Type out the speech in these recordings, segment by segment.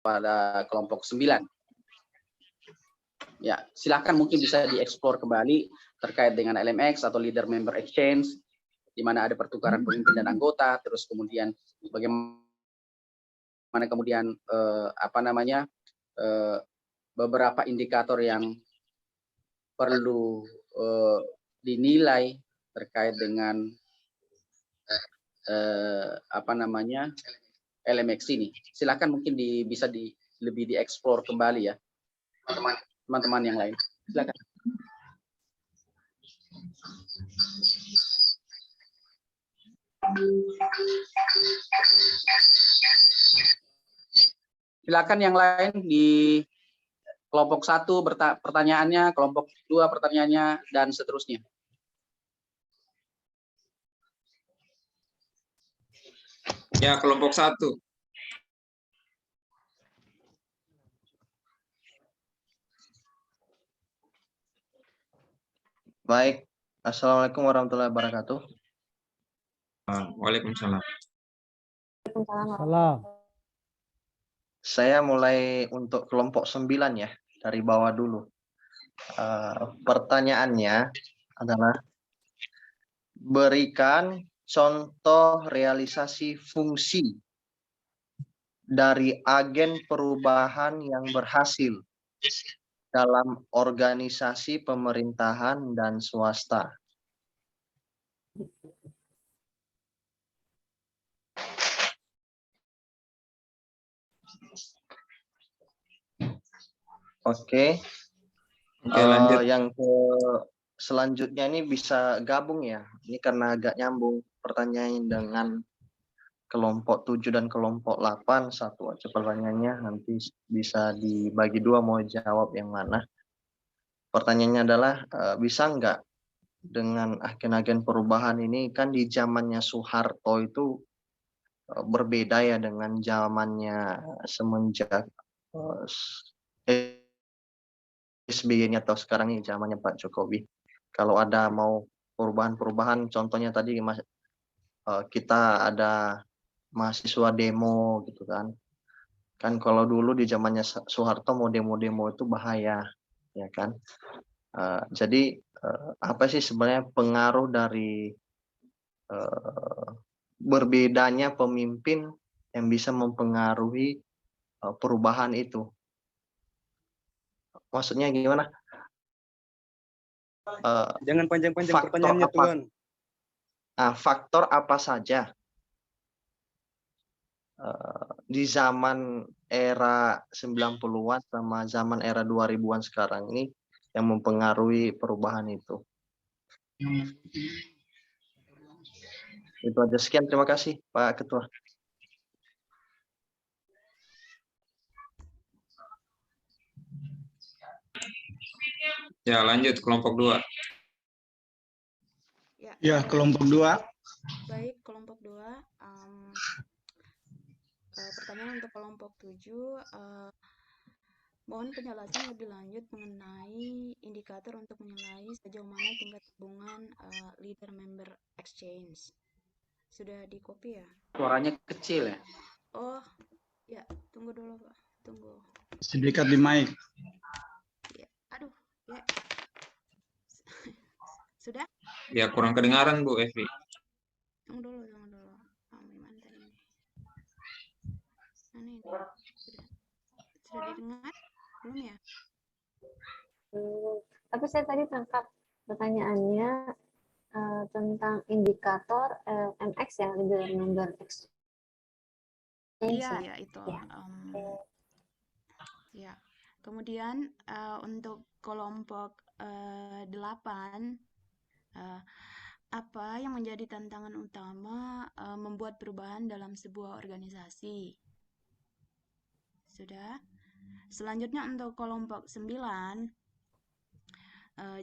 pada kelompok 9. Ya, silakan mungkin bisa dieksplor kembali terkait dengan LMX atau Leader Member Exchange, di mana ada pertukaran pemimpin dan anggota, terus kemudian bagaimana kemudian beberapa indikator yang perlu dinilai terkait dengan LMX ini. Silakan mungkin bisa lebih dieksplor kembali ya, teman-teman yang lain. Silakan. Silakan yang lain di kelompok 1 pertanyaannya, kelompok 2 pertanyaannya, dan seterusnya. Ya, kelompok 1. Baik, Assalamualaikum warahmatullahi wabarakatuh. Waalaikumsalam. Salam. Saya mulai untuk kelompok 9 ya, dari bawah dulu. Pertanyaannya adalah, berikan contoh realisasi fungsi dari agen perubahan yang berhasil dalam organisasi pemerintahan dan swasta. Oke. Lanjut. Yang selanjutnya ini bisa gabung ya. Ini karena agak nyambung pertanyaannya dengan kelompok 7 dan kelompok 8. Satu aja pertanyaannya, nanti bisa dibagi dua mau jawab yang mana. Pertanyaannya adalah, bisa nggak dengan agen-agen perubahan ini, kan di zamannya Soeharto itu berbeda ya dengan zamannya semenjak SBY atau sekarang ini zamannya Pak Jokowi. Kalau ada mau perubahan-perubahan, contohnya tadi kita ada mahasiswa demo gitu kan. Kan kalau dulu di zamannya Soeharto mau demo-demo itu bahaya, ya kan. Jadi apa sih sebenarnya pengaruh dari berbedanya pemimpin yang bisa mempengaruhi perubahan itu? Maksudnya gimana? Jangan panjang-panjang pertanyaannya, Tuan. Faktor apa saja di zaman era 90-an sama zaman era 2000-an sekarang ini yang mempengaruhi perubahan itu? Itu aja, sekian, terima kasih Pak Ketua. Ya, lanjut kelompok 2. Ya, kelompok 2. Baik, kelompok 2. Pertanyaan untuk kelompok 7. Mohon penjelasan lebih lanjut mengenai indikator untuk menilai sejauh mana tingkat hubungan leader member exchange. Sudah di copy ya? Suaranya kecil ya? Oh, ya, tunggu dulu Pak. Tunggu. Sedikit di mic. Ya, aduh, ya. Sudah? Ya, kurang kedengaran Bu Evi. Tunggu dulu. Gimana tadi ini? Nah, ini. Sudah didengar? Belum ya? Tapi saya tadi tangkap pertanyaannya tentang indikator MX ya, leader member exchange. Iya, itu. Ya. Ya. Kemudian untuk kelompok 8, apa yang menjadi tantangan utama membuat perubahan dalam sebuah organisasi? Sudah. Selanjutnya untuk kelompok 9,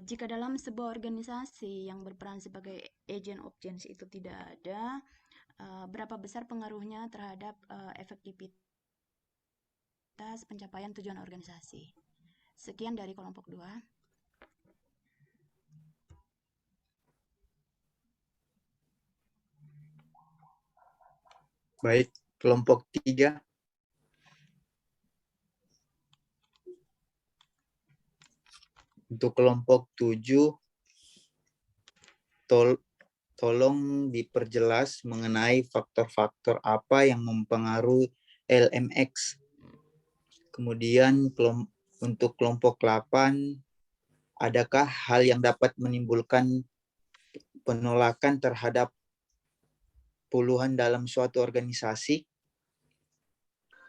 jika dalam sebuah organisasi yang berperan sebagai agent of change itu tidak ada, berapa besar pengaruhnya terhadap efektivitas pencapaian tujuan organisasi? Sekian dari kelompok 2. Baik, kelompok 3. Untuk kelompok 7, tolong diperjelas mengenai faktor-faktor apa yang mempengaruhi LMX. Kemudian untuk kelompok 8, adakah hal yang dapat menimbulkan penolakan terhadap puluhan dalam suatu organisasi?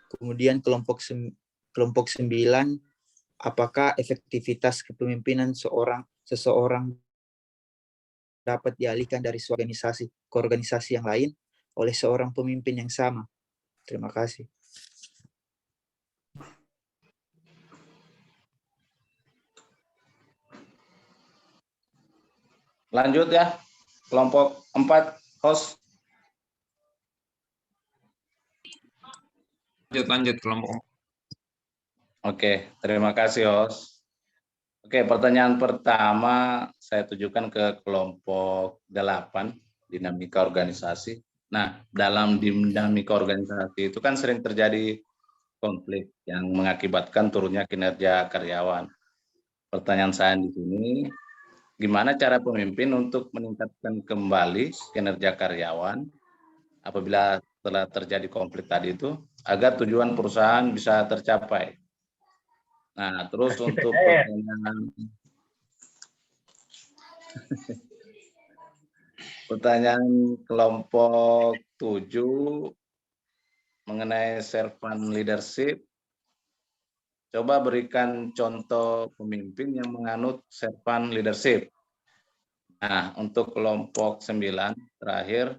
Kemudian kelompok 9, apakah efektivitas kepemimpinan seseorang dapat dialihkan dari suatu organisasi ke organisasi yang lain oleh seorang pemimpin yang sama? Terima kasih. Lanjut ya, kelompok 4, host. Lanjut kelompok 4. Oke, terima kasih host. Oke, pertanyaan pertama saya tujukan ke kelompok 8, dinamika organisasi. Nah, dalam dinamika organisasi itu kan sering terjadi konflik yang mengakibatkan turunnya kinerja karyawan. Pertanyaan saya di sini, gimana cara pemimpin untuk meningkatkan kembali kinerja karyawan apabila telah terjadi konflik tadi itu, agar tujuan perusahaan bisa tercapai? Nah, terus untuk pertanyaan kelompok 7 mengenai servant leadership, coba berikan contoh pemimpin yang menganut servant leadership. Nah, untuk kelompok 9 terakhir,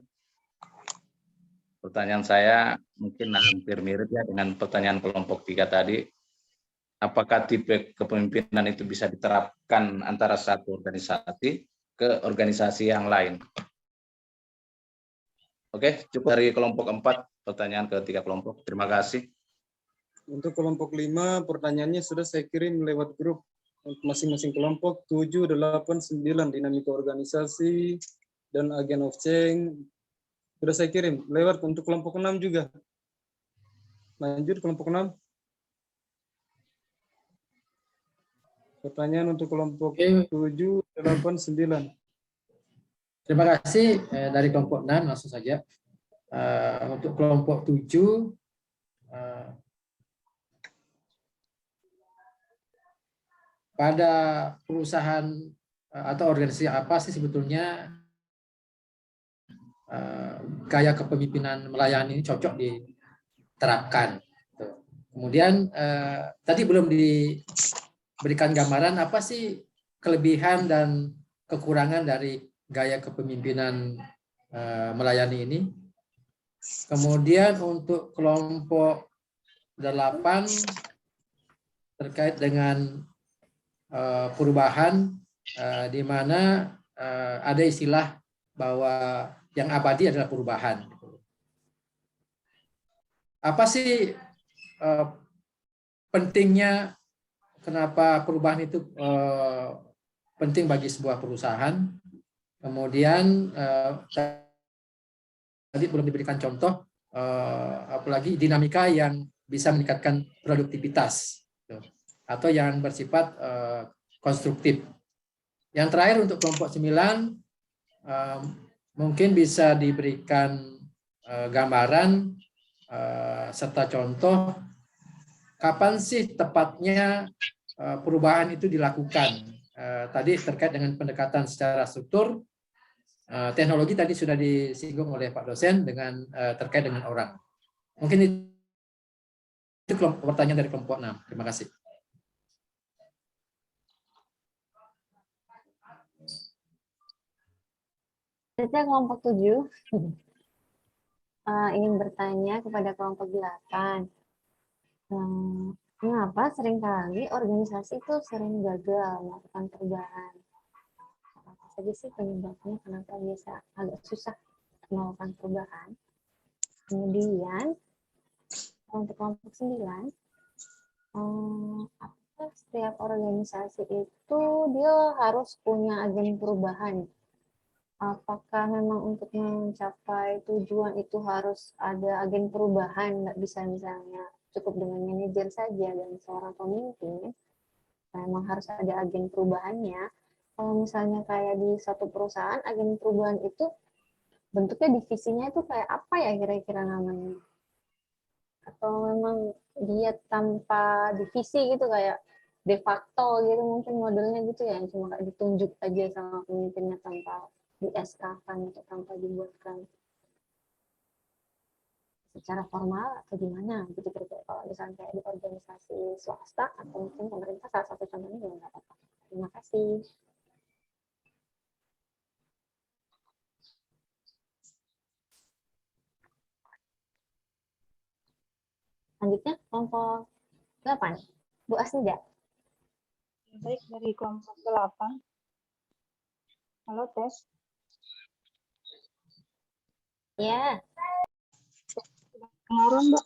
pertanyaan saya mungkin hampir mirip ya dengan pertanyaan kelompok 3 tadi. Apakah tipe kepemimpinan itu bisa diterapkan antara satu organisasi ke organisasi yang lain? Oke, cukup dari kelompok 4, pertanyaan ke 3 kelompok. Terima kasih. Untuk kelompok 5, pertanyaannya sudah saya kirim lewat grup. Untuk masing-masing kelompok 7, 8, 9, dinamika organisasi, dan agent of change. Sudah saya kirim lewat untuk kelompok 6 juga. Lanjut kelompok 6. Pertanyaan untuk kelompok 7, 8, 9. Terima kasih dari kelompok 6, langsung saja. Untuk kelompok 7, pada perusahaan atau organisasi apa sih sebetulnya gaya kepemimpinan melayani ini cocok diterapkan. Kemudian tadi belum diberikan gambaran apa sih kelebihan dan kekurangan dari gaya kepemimpinan melayani ini. Kemudian untuk kelompok 8 terkait dengan perubahan di mana ada istilah bahwa yang abadi adalah perubahan. Apa sih pentingnya, kenapa perubahan itu penting bagi sebuah perusahaan? Kemudian tadi belum diberikan contoh, apalagi dinamika yang bisa meningkatkan produktivitas atau yang bersifat konstruktif. Yang terakhir untuk kelompok 9, mungkin bisa diberikan gambaran serta contoh kapan sih tepatnya perubahan itu dilakukan. Tadi terkait dengan pendekatan secara struktur, teknologi tadi sudah disinggung oleh Pak dosen dengan terkait dengan orang. Mungkin itu pertanyaan dari kelompok 6. Terima kasih. Saya kelompok 7 ingin bertanya kepada kelompok 8. Mengapa seringkali organisasi itu sering gagal melakukan perubahan? Apa saja sih penyebabnya, kenapa biasa agak susah melakukan perubahan? Kemudian untuk kelompok 9, setiap organisasi itu dia harus punya agen perubahan. Apakah memang untuk mencapai tujuan itu harus ada agen perubahan, nggak bisa misalnya cukup dengan manajer saja dan seorang pemimpin? memang harus ada agen perubahannya. Kalau misalnya kayak di satu perusahaan, agen perubahan itu bentuknya divisinya itu kayak apa ya kira-kira namanya? Atau memang dia tanpa divisi gitu kayak de facto gitu mungkin modelnya gitu ya, yang cuma kayak ditunjuk aja sama pemimpinnya tanpa di SK-kan atau tanpa dibuatkan secara formal atau gimana gitu kira-kira kalau misalnya kayak di organisasi swasta atau mungkin pemerintah salah satu contohnya juga nggak apa-apa. Terima kasih. Selanjutnya kelompok 8. Bu Asnida. Baik, dari kelompok 8. Halo, tes. Ya. Kedengaran, Mbak?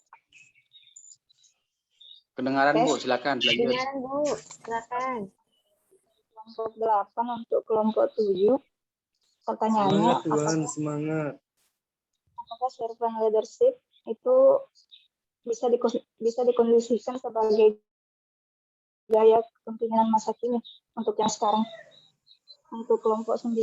Kedengaran Tes. Bu, silakan lanjut. Kedengaran Bu, silakan. Kelompok 8 untuk kelompok 7. Pertanyaannya, Semangat Tuhan, semangat. apakah servant leadership itu bisa dikondisikan sebagai gaya kepemimpinan masa kini untuk yang sekarang? Untuk kelompok 9,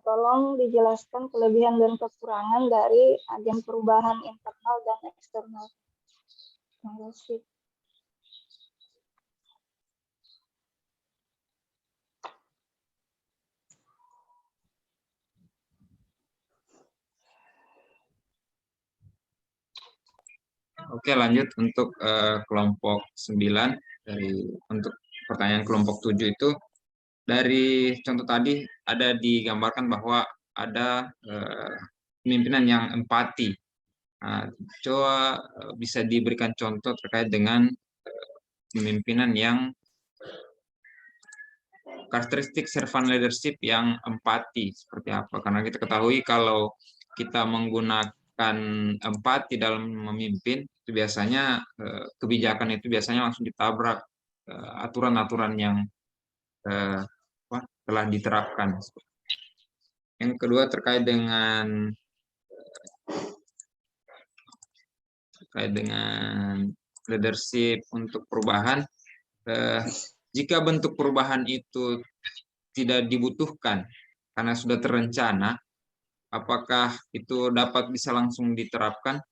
tolong dijelaskan kelebihan dan kekurangan dari agen perubahan internal dan eksternal. Terima kasih. Oke, lanjut untuk kelompok 9 untuk pertanyaan kelompok 7 itu dari contoh tadi ada digambarkan bahwa ada pemimpinan yang empati. Nah, coba bisa diberikan contoh terkait dengan pemimpinan yang karakteristik servant leadership yang empati seperti apa? Karena kita ketahui kalau kita menggunakan empati dalam memimpin, itu biasanya kebijakan itu biasanya langsung ditabrak aturan-aturan yang telah diterapkan. Yang kedua terkait dengan leadership untuk perubahan. Jika bentuk perubahan itu tidak dibutuhkan karena sudah terencana, apakah itu dapat bisa langsung diterapkan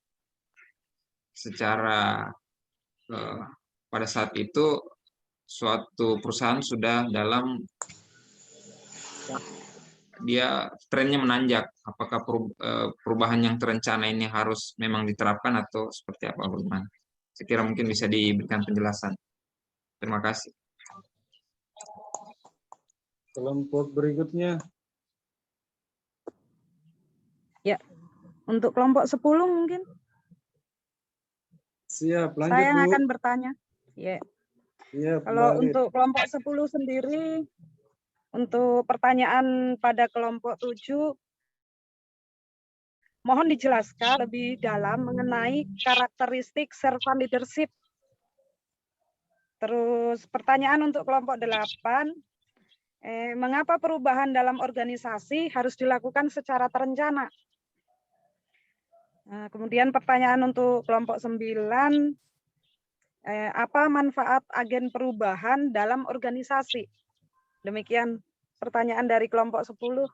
secara pada saat itu suatu perusahaan sudah dalam dia trennya menanjak, apakah perubahan yang terencana ini harus memang diterapkan atau seperti apa bagaimana? Saya kira mungkin bisa diberikan penjelasan. Terima kasih. Kelompok berikutnya. Ya, untuk kelompok 10 mungkin. Siap, lanjut Saya yang Bu. akan bertanya. Ya. Iya, Kalau balik. untuk kelompok 10 sendiri, untuk pertanyaan pada kelompok 7, mohon dijelaskan lebih dalam mengenai karakteristik servant leadership. Terus pertanyaan untuk kelompok 8, mengapa perubahan dalam organisasi harus dilakukan secara terencana? Nah, kemudian pertanyaan untuk kelompok 9, apa manfaat agen perubahan dalam organisasi? Demikian pertanyaan dari kelompok 10.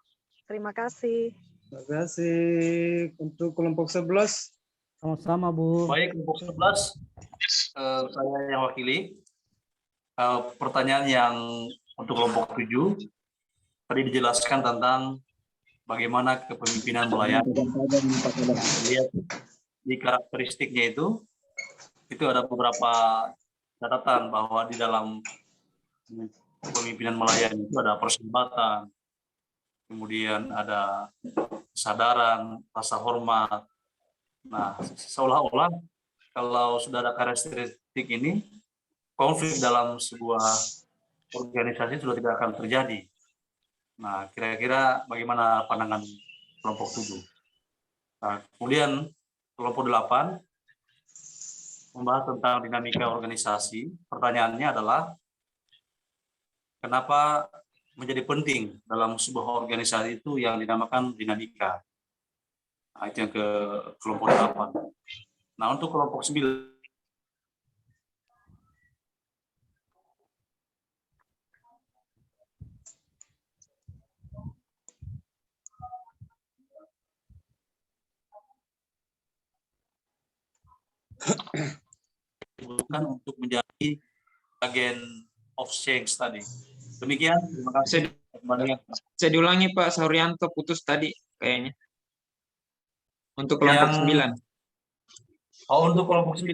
Terima kasih. Terima kasih. Untuk kelompok 11. Sama-sama, Bu. Baik, kelompok 11, saya yang wakili. Pertanyaan yang untuk kelompok 7, tadi dijelaskan tentang bagaimana kepemimpinan melayani. Lihat di karakteristiknya itu ada beberapa catatan bahwa di dalam kepemimpinan melayani itu ada persahabatan, kemudian ada kesadaran, rasa hormat. Nah, seolah-olah kalau sudah ada karakteristik ini, konflik dalam sebuah organisasi sudah tidak akan terjadi. Nah, kira-kira bagaimana pandangan kelompok 7? Nah, kemudian kelompok 8 membahas tentang dinamika organisasi. Pertanyaannya adalah, kenapa menjadi penting dalam sebuah organisasi itu yang dinamakan dinamika? Nah, itu yang ke kelompok 8. Nah, untuk kelompok 9, diajukan untuk menjadi agen of change tadi. Demikian, terima kasih. Saya diulangi Pak Saurianto, putus tadi kayaknya. Untuk kelompok 9. Untuk kelompok 9,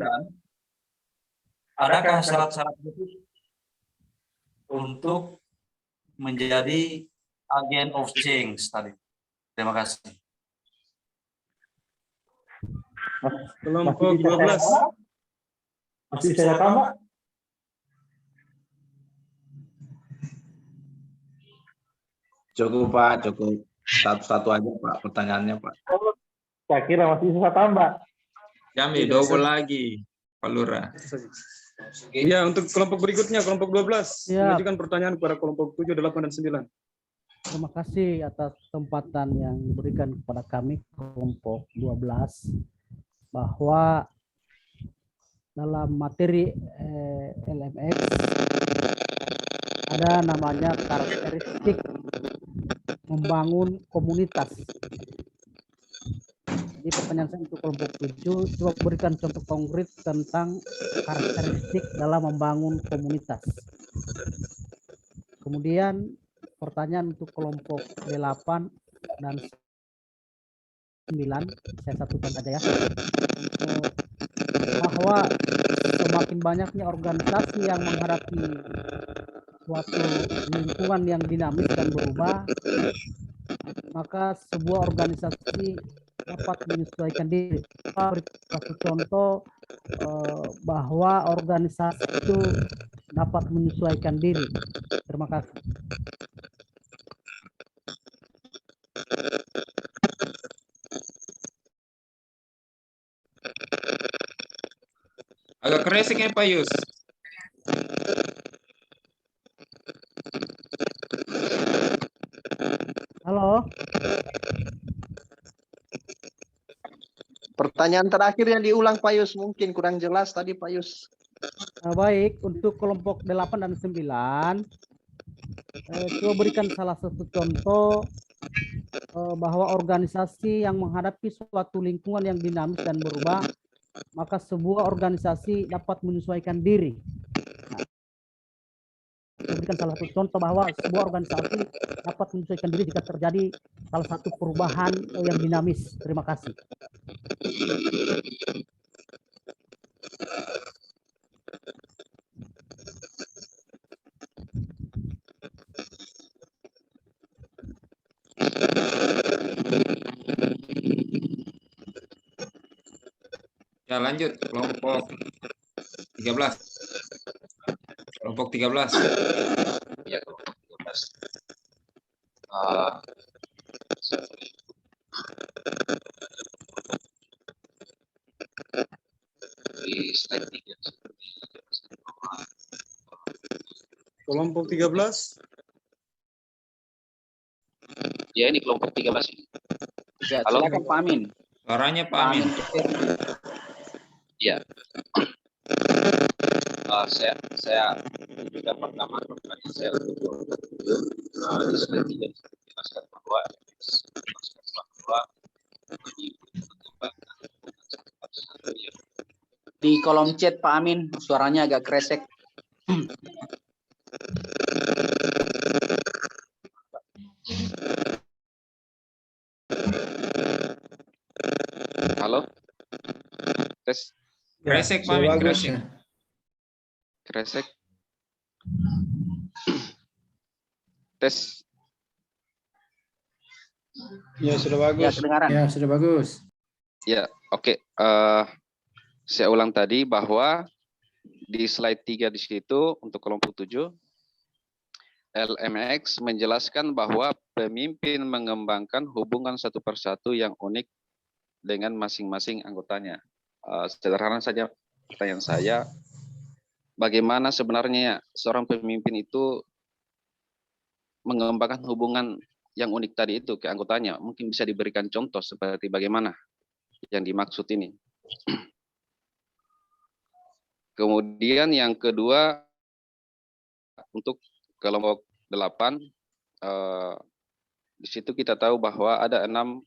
adakah syarat-syarat khusus untuk menjadi agen of change tadi? Terima kasih. Kelompok 12. Masih saya tambah. Cukup Pak, cukup. Satu-satu aja Pak pertanyaannya Pak. Saya kira masih bisa tambah. Jambi double lagi, Pak Lurah. Ya, untuk kelompok berikutnya, kelompok 12. Ya. Mengajukan pertanyaan kepada kelompok 7, 8, dan 9. Terima kasih atas kesempatan yang diberikan kepada kami kelompok 12 bahwa dalam materi LMX ada namanya karakteristik membangun komunitas. Jadi pertanyaan saya untuk kelompok 7, coba berikan contoh konkret tentang karakteristik dalam membangun komunitas. Kemudian pertanyaan untuk kelompok 8 dan 9, saya satukan saja ya. Bahwa semakin banyaknya organisasi yang menghadapi suatu lingkungan yang dinamis dan berubah, maka sebuah organisasi dapat menyesuaikan diri. Beri satu contoh bahwa organisasi itu dapat menyesuaikan diri. Terima kasih. Agak kresek ya Pak Yus. Halo. Pertanyaan terakhir yang diulang Pak Yus, mungkin kurang jelas tadi Pak Yus. Baik, untuk kelompok 8 dan 9, coba berikan salah satu contoh bahwa organisasi yang menghadapi suatu lingkungan yang dinamis dan berubah, maka sebuah organisasi dapat menyesuaikan diri. Nah, berikan salah satu contoh bahwa sebuah organisasi dapat menyesuaikan diri jika terjadi salah satu perubahan yang dinamis. Terima kasih. Ya lanjut, kelompok 13. Kelompok 13. Ya, kelompok 13. Di slide 3. Kelompok 13. Ya, ini kelompok 13. Ya, Halo? silakan Pak Amin. Suaranya Pak Amin. Ya. Saya juga pertama pertanyaan saya untuk di slide 3 dijelaskan bahwa Di kolom chat Pak Amin, suaranya agak kresek. Halo? Tes. Kresek Pak Amin, kresek. Kresek. Tes. Ya, sudah bagus. Ya, kedengaran. Ya, sudah bagus. Ya, oke. Saya ulang tadi bahwa di slide 3 di situ untuk kelompok 7, LMX menjelaskan bahwa pemimpin mengembangkan hubungan satu persatu yang unik dengan masing-masing anggotanya. Sederhana saja pertanyaan saya, bagaimana sebenarnya seorang pemimpin itu mengembangkan hubungan yang unik tadi itu ke anggotanya? Mungkin bisa diberikan contoh seperti bagaimana yang dimaksud ini. Kemudian yang kedua, untuk kelompok 8, di situ kita tahu bahwa ada 6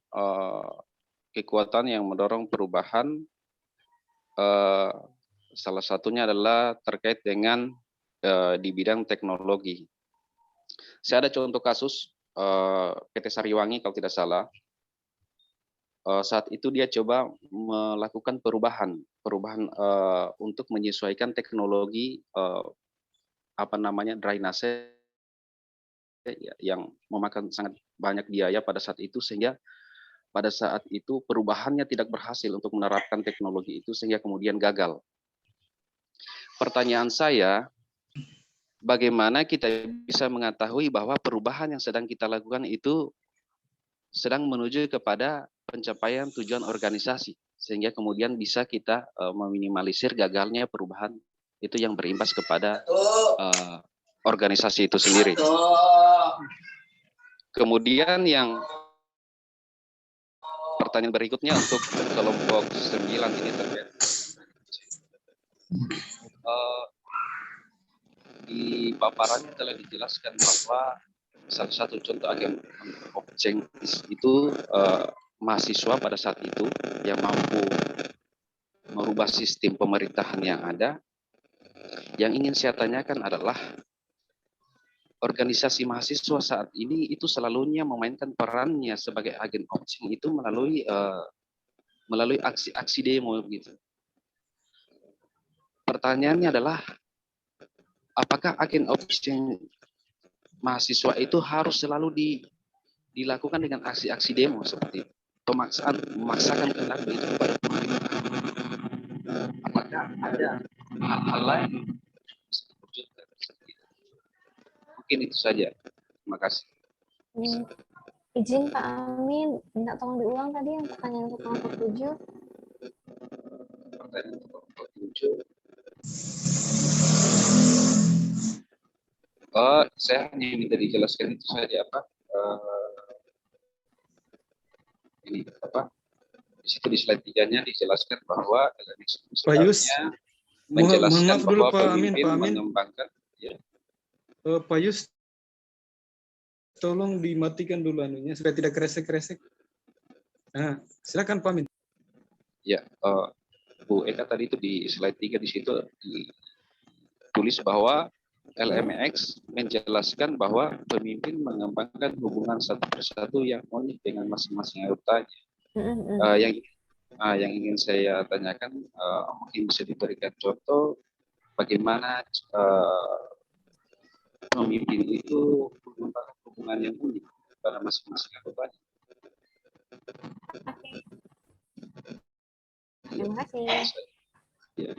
kekuatan yang mendorong perubahan. Salah satunya adalah terkait dengan di bidang teknologi. Saya ada contoh kasus PT Sariwangi kalau tidak salah. Saat itu dia coba melakukan perubahan untuk menyesuaikan teknologi drainase yang memakan sangat banyak biaya pada saat itu, sehingga pada saat itu perubahannya tidak berhasil untuk menerapkan teknologi itu sehingga kemudian gagal. Pertanyaan saya, bagaimana kita bisa mengetahui bahwa perubahan yang sedang kita lakukan itu sedang menuju kepada pencapaian tujuan organisasi, sehingga kemudian bisa kita meminimalisir gagalnya perubahan itu yang berimbas kepada organisasi itu sendiri. Kemudian yang pertanyaan berikutnya untuk kelompok 9 ini terkait di paparannya telah dijelaskan bahwa salah satu contoh agen blockchain itu mahasiswa pada saat itu yang mampu merubah sistem pemerintahan yang ada. Yang ingin saya tanyakan adalah organisasi mahasiswa saat ini itu selalunya memainkan perannya sebagai agen blockchain itu melalui aksi-aksi demo gitu. Pertanyaannya adalah, apakah agen blockchain mahasiswa itu harus selalu dilakukan dengan aksi-aksi demo seperti memaksakan kehendak itu kepada pemerintah? Apakah ada hal-hal lain? Mungkin itu saja. Terima kasih. Izin Pak Amin, minta tolong diulang tadi yang pertanyaan untuk kelompok 7. Pertanyaan untuk kelompok 7. Saya hanya minta dijelaskan itu saja di situ di slide 3-nya dijelaskan bahwa Pak Yus, menjelaskan maaf dulu bahwa Pak Amin, pemimpin Pak Amin. mengembangkan ya. Pak Yus, tolong dimatikan dulu anunya supaya tidak kresek-kresek. Nah, silakan Pak Amin. Ya, Bu Eka tadi itu di slide 3 di situ ditulis bahwa LMX menjelaskan bahwa pemimpin mengembangkan hubungan satu persatu yang unik dengan masing-masing anggotanya. Yang ingin saya tanyakan, mungkin bisa diberikan contoh bagaimana pemimpin itu mengembangkan hubungan yang unik pada masing-masing anggotanya. Terima kasih. Ya.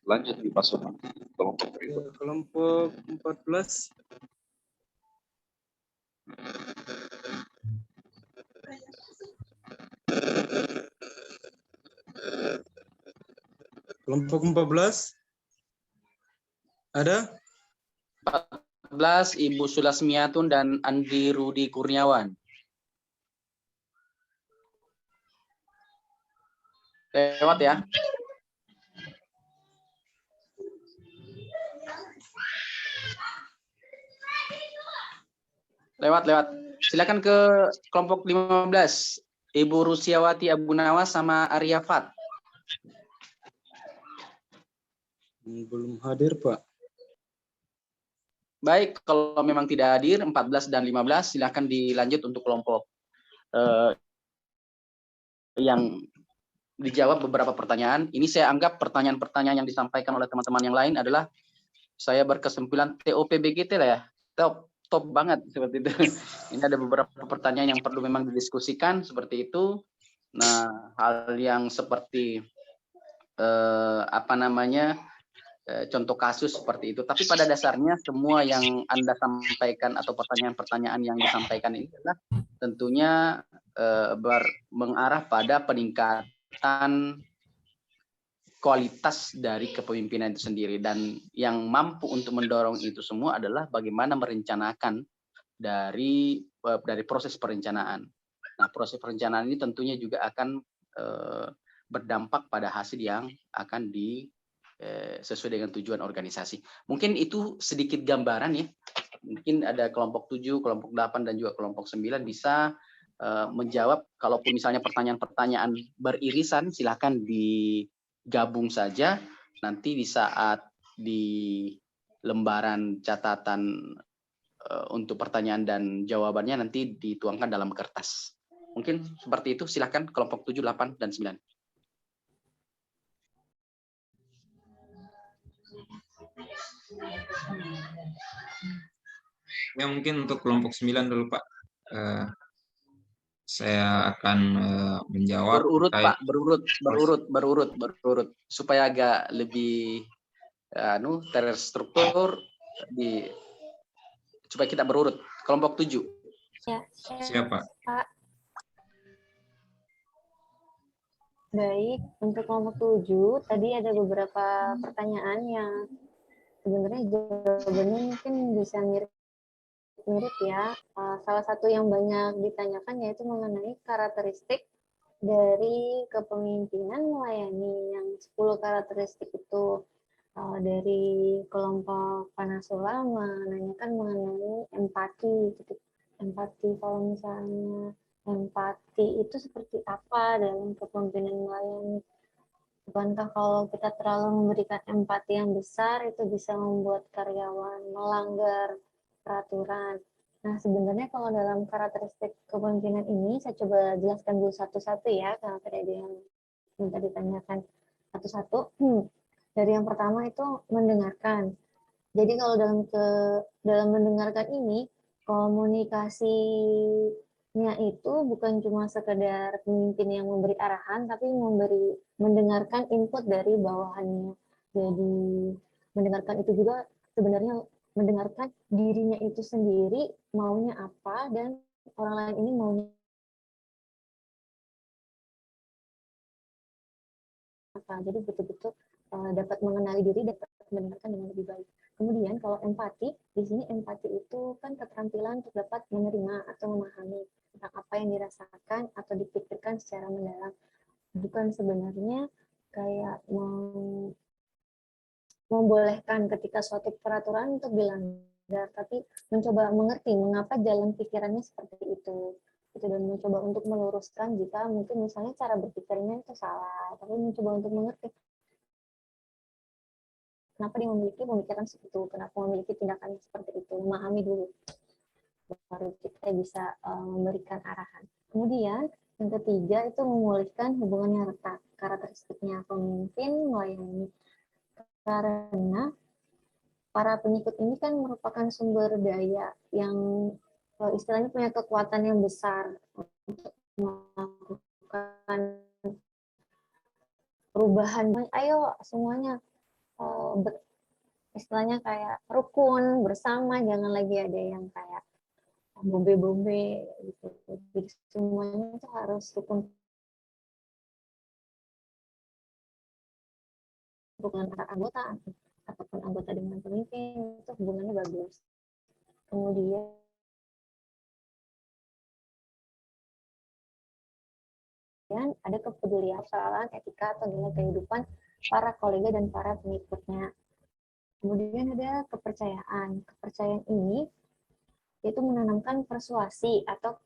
Lanjut di pasangan kelompok berikut. Kelompok 14. Kelompok 14. Ada? 14 Ibu Sulasmiatun dan Andi Rudi Kurniawan. Lewat ya. Lewat. Silakan ke kelompok 15. Ibu Rusiawati Abu Nawas sama Arya Fat. Belum hadir, Pak. Baik, kalau memang tidak hadir 14 dan 15 silakan dilanjut untuk kelompok yang dijawab beberapa pertanyaan. Ini saya anggap pertanyaan-pertanyaan yang disampaikan oleh teman-teman yang lain adalah saya berkesimpulan TOP-BGT lah ya. Top banget seperti itu. Ini ada beberapa pertanyaan yang perlu memang didiskusikan seperti itu. Nah, hal yang seperti contoh kasus seperti itu. Tapi pada dasarnya semua yang Anda sampaikan atau pertanyaan-pertanyaan yang disampaikan ini adalah tentunya mengarah pada peningkatan kualitas dari kepemimpinan itu sendiri, dan yang mampu untuk mendorong itu semua adalah bagaimana merencanakan dari proses perencanaan. Nah, proses perencanaan ini tentunya juga akan berdampak pada hasil yang akan sesuai dengan tujuan organisasi. Mungkin itu sedikit gambaran ya. Mungkin ada kelompok 7, kelompok 8 dan juga kelompok 9 bisa menjawab. Kalaupun misalnya pertanyaan-pertanyaan beririsan, silakan digabung saja. Nanti di saat di lembaran catatan untuk pertanyaan dan jawabannya nanti dituangkan dalam kertas. Mungkin seperti itu. Silakan kelompok 7, 8, dan 9. Ya, mungkin untuk kelompok 9 dulu, Pak. Saya akan menjawab. Berurut, Pak. Berurut. Supaya agak lebih terstruktur, supaya kita berurut. Kelompok 7. Ya, Siapa? Pak. Baik, untuk kelompok 7, tadi ada beberapa pertanyaan yang sebenarnya jawabannya mungkin bisa mirip ya. Salah satu yang banyak ditanyakan yaitu mengenai karakteristik dari kepemimpinan melayani. Yang 10 karakteristik itu dari kelompok Panasola menanyakan mengenai empati. Empati, kalau misalnya empati itu seperti apa dalam kepemimpinan melayani? Bukankah kalau kita terlalu memberikan empati yang besar itu bisa membuat karyawan melanggar peraturan? Nah, sebenarnya kalau dalam karakteristik kepemimpinan ini, saya coba jelaskan dulu satu-satu ya, karena tadi ada yang minta ditanyakan satu-satu. Dari yang pertama itu mendengarkan. Jadi kalau dalam mendengarkan ini, komunikasinya itu bukan cuma sekedar pemimpin yang memberi arahan, tapi mendengarkan input dari bawahannya. Jadi mendengarkan itu juga sebenarnya mendengarkan dirinya itu sendiri maunya apa dan orang lain ini maunya apa. Jadi betul-betul dapat mengenali diri, dapat mendengarkan dengan lebih baik. Kemudian kalau empati, di sini empati itu kan keterampilan untuk dapat menerima atau memahami tentang apa yang dirasakan atau dipikirkan secara mendalam. Bukan sebenarnya kayak membolehkan ketika suatu peraturan untuk dilanggar, tapi mencoba mengerti mengapa jalan pikirannya seperti itu. Dan mencoba untuk meluruskan jika mungkin misalnya cara berpikirnya itu salah, tapi mencoba untuk mengerti kenapa dia memiliki pemikiran seperti itu, kenapa memiliki tindakan seperti itu, memahami dulu, baru kita bisa memberikan arahan. Kemudian yang ketiga itu memulihkan hubungan yang retak. Karakteristiknya pemimpin melayani, karena para pengikut ini kan merupakan sumber daya yang istilahnya punya kekuatan yang besar untuk melakukan perubahan. Ayo semuanya istilahnya kayak rukun bersama, jangan lagi ada yang kayak bombe-bombe gitu. Jadi semuanya itu harus rukun antara anggota ataupun anggota dengan pemimpin, itu hubungannya bagus. Kemudian ada kepedulian persoalan etika atau nilai kehidupan para kolega dan para pengikutnya. Kemudian ada kepercayaan. Kepercayaan ini yaitu menanamkan persuasi atau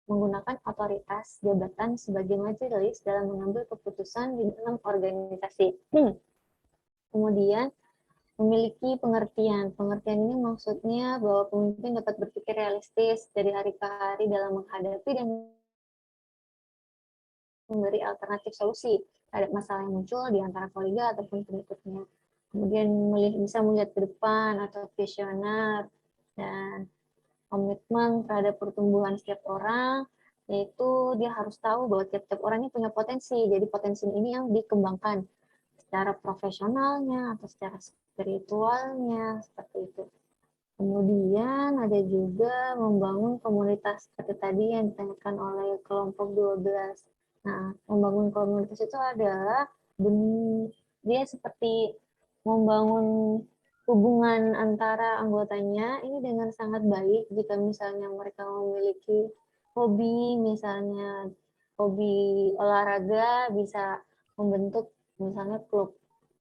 menggunakan otoritas jabatan sebagai majelis dalam mengambil keputusan di dalam organisasi. Kemudian memiliki pengertian. Pengertian ini maksudnya bahwa pemimpin dapat berpikir realistis dari hari ke hari dalam menghadapi dan memberi alternatif solusi terhadap masalah yang muncul di antara kolega ataupun pengikutnya. Kemudian bisa melihat ke depan atau visioner, dan komitmen terhadap pertumbuhan setiap orang, yaitu dia harus tahu bahwa tiap-tiap orang ini punya potensi. Jadi potensi ini yang dikembangkan secara profesionalnya atau secara spiritualnya, seperti itu. Kemudian ada juga membangun komunitas seperti tadi yang ditanyakan oleh kelompok 12. Nah, membangun komunitas itu adalah dia seperti membangun hubungan antara anggotanya ini dengan sangat baik jika misalnya mereka memiliki hobi, misalnya hobi olahraga, bisa membentuk misalnya klub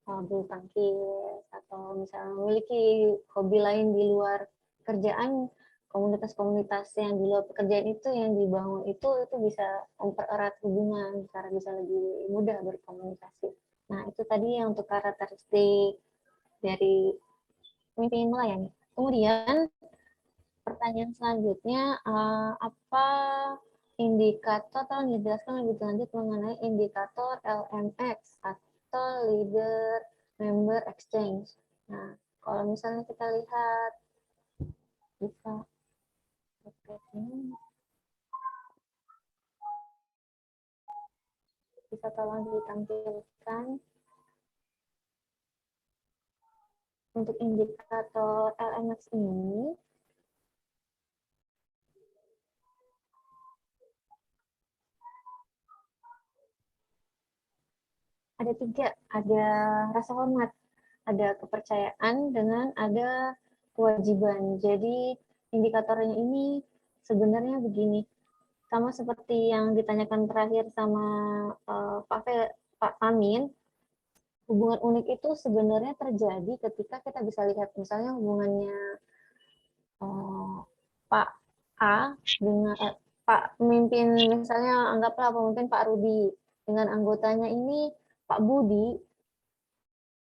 bulu tangkis, atau misalnya memiliki hobi lain di luar kerjaan, komunitas-komunitas yang di luar pekerjaan itu yang dibangun itu bisa mempererat hubungan karena bisa lebih mudah berkomunikasi. Nah, itu tadi yang untuk karakteristik dari pemimpin melayani. Kemudian pertanyaan selanjutnya, apa indikator, tolong dijelaskan lebih lanjut mengenai indikator LMX atau Leader Member Exchange. Nah, kalau misalnya kita lihat, bisa tolong ditampilkan untuk indikator LMX ini. Ada 3, ada rasa hormat, ada kepercayaan, dengan ada kewajiban. Jadi indikatornya ini sebenarnya begini, sama seperti yang ditanyakan terakhir sama Pak Amin, hubungan unik itu sebenarnya terjadi ketika kita bisa lihat misalnya hubungannya Pak A dengan Pak pemimpin, misalnya anggaplah pemimpin Pak Rudi dengan anggotanya ini Pak Budi,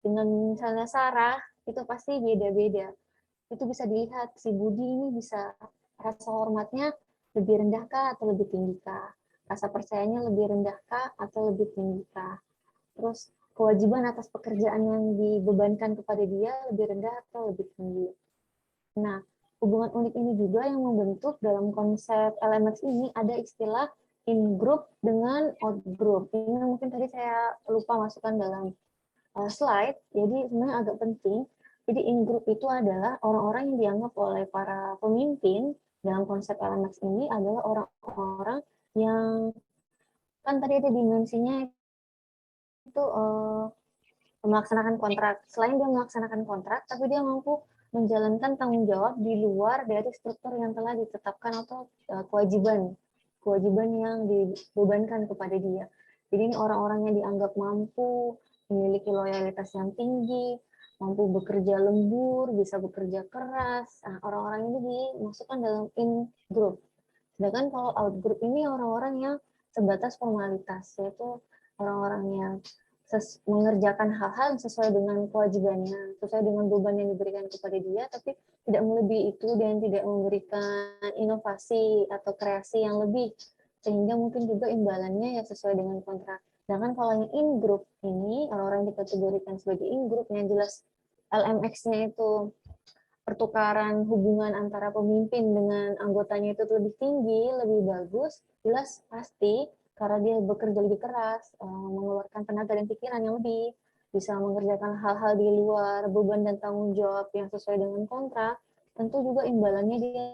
dengan misalnya Sarah, itu pasti beda-beda. Itu bisa dilihat si Budi ini bisa rasa hormatnya lebih rendah kah atau lebih tinggi kah? Rasa percayanya lebih rendah kah atau lebih tinggi kah? Terus kewajiban atas pekerjaan yang dibebankan kepada dia lebih rendah atau lebih tinggi. Nah, hubungan unik ini juga yang membentuk dalam konsep LMX ini ada istilah in group dengan out group. Ini mungkin tadi saya lupa masukkan dalam slide, jadi sebenarnya agak penting. Jadi in group itu adalah orang-orang yang dianggap oleh para pemimpin dalam konsep LMX ini adalah orang-orang yang kan tadi ada dimensinya itu melaksanakan kontrak. Selain dia melaksanakan kontrak, tapi dia mampu menjalankan tanggung jawab di luar dari struktur yang telah ditetapkan atau kewajiban yang dibebankan kepada dia. Jadi ini orang-orang yang dianggap mampu, memiliki loyalitas yang tinggi, mampu bekerja lembur, bisa bekerja keras. Nah, orang-orang ini dimasukkan dalam in group. Sedangkan kalau out group ini orang-orang yang sebatas formalitas, yaitu orang-orang yang mengerjakan hal-hal sesuai dengan kewajibannya, sesuai dengan beban yang diberikan kepada dia, tapi tidak melebihi itu dan tidak memberikan inovasi atau kreasi yang lebih, sehingga mungkin juga imbalannya ya sesuai dengan kontrak. Sedangkan kalau yang in group ini, orang-orang yang dikategorikan sebagai in group, yang jelas LMX-nya itu pertukaran hubungan antara pemimpin dengan anggotanya itu lebih tinggi, lebih bagus, jelas pasti karena dia bekerja lebih keras, mengeluarkan tenaga dan pikiran yang lebih, bisa mengerjakan hal-hal di luar beban dan tanggung jawab yang sesuai dengan kontrak, tentu juga imbalannya dia